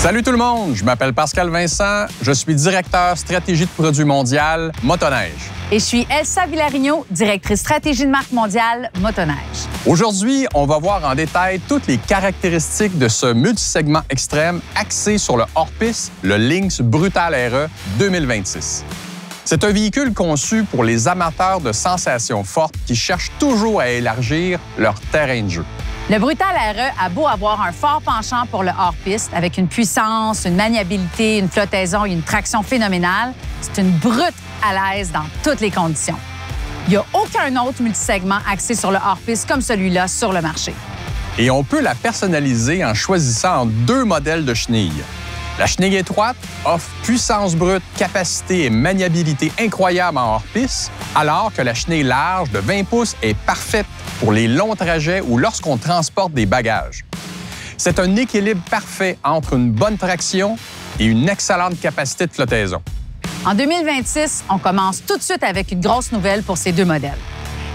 Salut tout le monde, je m'appelle Pascal Vincent, je suis directeur stratégie de produits mondial Motoneige. Et je suis Elsa Villarigno, directrice stratégie de marque mondiale Motoneige. Aujourd'hui, on va voir en détail toutes les caractéristiques de ce multisegment extrême axé sur le hors-piste, le Lynx Brutal RE 2026. C'est un véhicule conçu pour les amateurs de sensations fortes qui cherchent toujours à élargir leur terrain de jeu. Le Brutal RE a beau avoir un fort penchant pour le hors-piste, avec une puissance, une maniabilité, une flottaison et une traction phénoménale, c'est une brute à l'aise dans toutes les conditions. Il n'y a aucun autre multisegment axé sur le hors-piste comme celui-là sur le marché. Et on peut la personnaliser en choisissant entre deux modèles de chenilles. La chenille étroite offre puissance brute, capacité et maniabilité incroyables en hors-piste, alors que la chenille large de 20 pouces est parfaite pour les longs trajets ou lorsqu'on transporte des bagages. C'est un équilibre parfait entre une bonne traction et une excellente capacité de flottaison. En 2026, on commence tout de suite avec une grosse nouvelle pour ces deux modèles.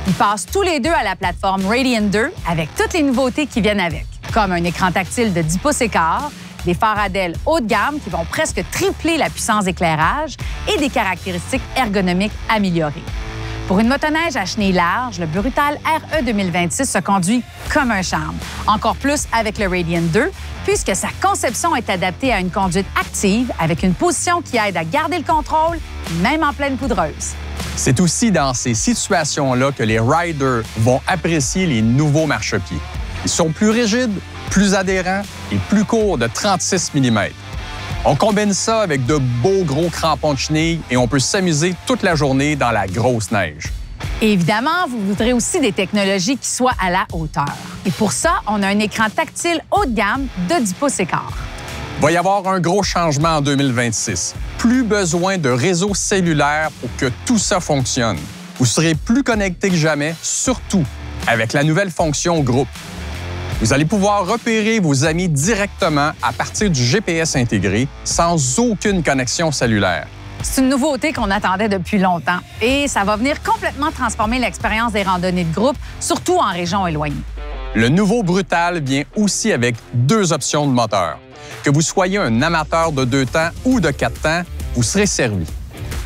Ils passent tous les deux à la plateforme Radiant 2 avec toutes les nouveautés qui viennent avec, comme un écran tactile de 10 pouces et quart, des phares à DEL haut de gamme qui vont presque tripler la puissance d'éclairage et des caractéristiques ergonomiques améliorées. Pour une motoneige à chenille large, le Brutal RE 2026 se conduit comme un charme, encore plus avec le Radiant 2, puisque sa conception est adaptée à une conduite active avec une position qui aide à garder le contrôle, même en pleine poudreuse. C'est aussi dans ces situations-là que les riders vont apprécier les nouveaux marchepieds. Ils sont plus rigides, plus adhérents et plus courts de 36 mm. On combine ça avec de beaux gros crampons de chenille et on peut s'amuser toute la journée dans la grosse neige. Et évidemment, vous voudrez aussi des technologies qui soient à la hauteur. Et pour ça, on a un écran tactile haut de gamme de 10 pouces et quart. Il va y avoir un gros changement en 2026. Plus besoin de réseau cellulaire pour que tout ça fonctionne. Vous serez plus connecté que jamais, surtout avec la nouvelle fonction groupe. Vous allez pouvoir repérer vos amis directement à partir du GPS intégré sans aucune connexion cellulaire. C'est une nouveauté qu'on attendait depuis longtemps et ça va venir complètement transformer l'expérience des randonnées de groupe, surtout en région éloignée. Le nouveau Brutal vient aussi avec deux options de moteur. Que vous soyez un amateur de 2 temps ou de 4 temps, vous serez servi.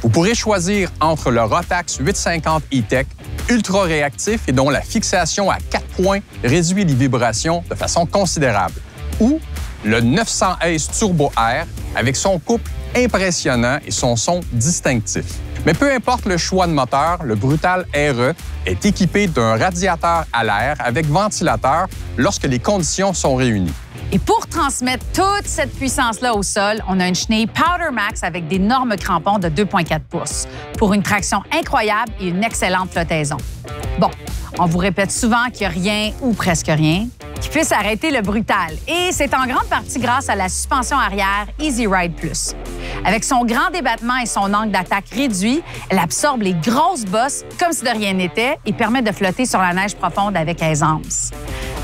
Vous pourrez choisir entre le Rotax 850 E-Tech, ultra réactif et dont la fixation à 4 points réduit les vibrations de façon considérable, ou le 900 Ace Turbo Air avec son couple impressionnant et son son distinctif. Mais peu importe le choix de moteur, le Brutal RE est équipé d'un radiateur à l'air avec ventilateur lorsque les conditions sont réunies. Et pour transmettre toute cette puissance-là au sol, on a une chenille Powder Max avec d'énormes crampons de 2,4 pouces pour une traction incroyable et une excellente flottaison. Bon, on vous répète souvent qu'il n'y a rien ou presque rien qui puisse arrêter le Brutal. Et c'est en grande partie grâce à la suspension arrière Easy Ride Plus. Avec son grand débattement et son angle d'attaque réduit, elle absorbe les grosses bosses comme si de rien n'était et permet de flotter sur la neige profonde avec aisance.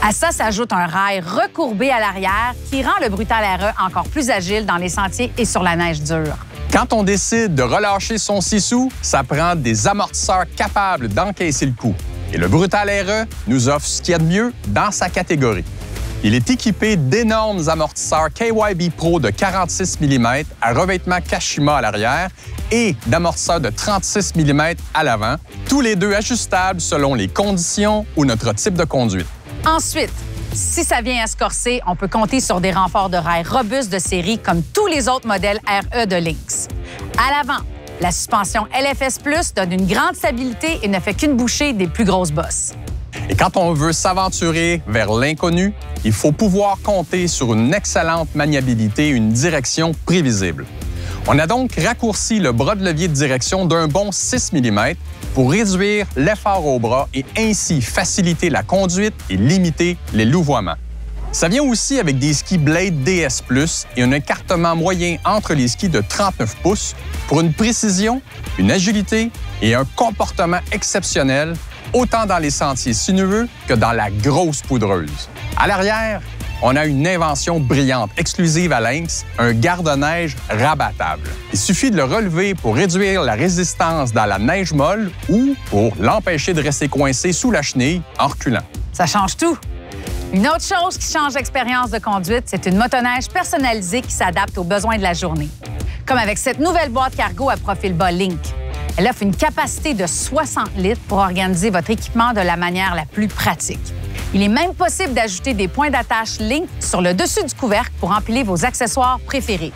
À ça s'ajoute un rail recourbé à l'arrière qui rend le Brutal RE encore plus agile dans les sentiers et sur la neige dure. Quand on décide de relâcher son 6 sous, ça prend des amortisseurs capables d'encaisser le coup. Et le Brutal RE nous offre ce qu'il y a de mieux dans sa catégorie. Il est équipé d'énormes amortisseurs KYB Pro de 46 mm à revêtement Kashima à l'arrière et d'amortisseurs de 36 mm à l'avant, tous les deux ajustables selon les conditions ou notre type de conduite. Ensuite, si ça vient à se corser, on peut compter sur des renforts de rails robustes de série comme tous les autres modèles RE de Lynx. À l'avant, la suspension LFS Plus donne une grande stabilité et ne fait qu'une bouchée des plus grosses bosses. Et quand on veut s'aventurer vers l'inconnu, il faut pouvoir compter sur une excellente maniabilité et une direction prévisible. On a donc raccourci le bras de levier de direction d'un bon 6 mm pour réduire l'effort au bras et ainsi faciliter la conduite et limiter les louvoiements. Ça vient aussi avec des skis Blade DS+, et un écartement moyen entre les skis de 39 pouces pour une précision, une agilité et un comportement exceptionnel, autant dans les sentiers sinueux que dans la grosse poudreuse. À l'arrière, on a une invention brillante, exclusive à Lynx, un garde-neige rabattable. Il suffit de le relever pour réduire la résistance dans la neige molle ou pour l'empêcher de rester coincé sous la chenille en reculant. Ça change tout. Une autre chose qui change l'expérience de conduite, c'est une motoneige personnalisée qui s'adapte aux besoins de la journée. Comme avec cette nouvelle boîte cargo à profil bas Link. Elle offre une capacité de 60 litres pour organiser votre équipement de la manière la plus pratique. Il est même possible d'ajouter des points d'attache Link sur le dessus du couvercle pour empiler vos accessoires préférés.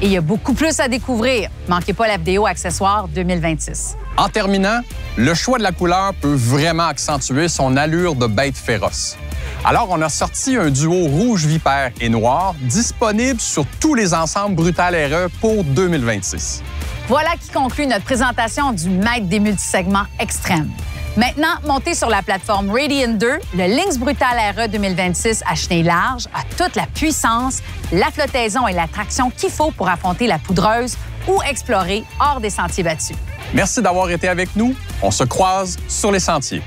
Et il y a beaucoup plus à découvrir. Manquez pas la vidéo Accessoires 2026. En terminant, le choix de la couleur peut vraiment accentuer son allure de bête féroce. Alors, on a sorti un duo rouge vipère et noir disponible sur tous les ensembles Brutal RE pour 2026. Voilà qui conclut notre présentation du maître des multisegments extrêmes. Maintenant, montez sur la plateforme Radiant 2, le Lynx Brutal RE 2026 à chenille large a toute la puissance, la flottaison et la traction qu'il faut pour affronter la poudreuse ou explorer hors des sentiers battus. Merci d'avoir été avec nous. On se croise sur les sentiers.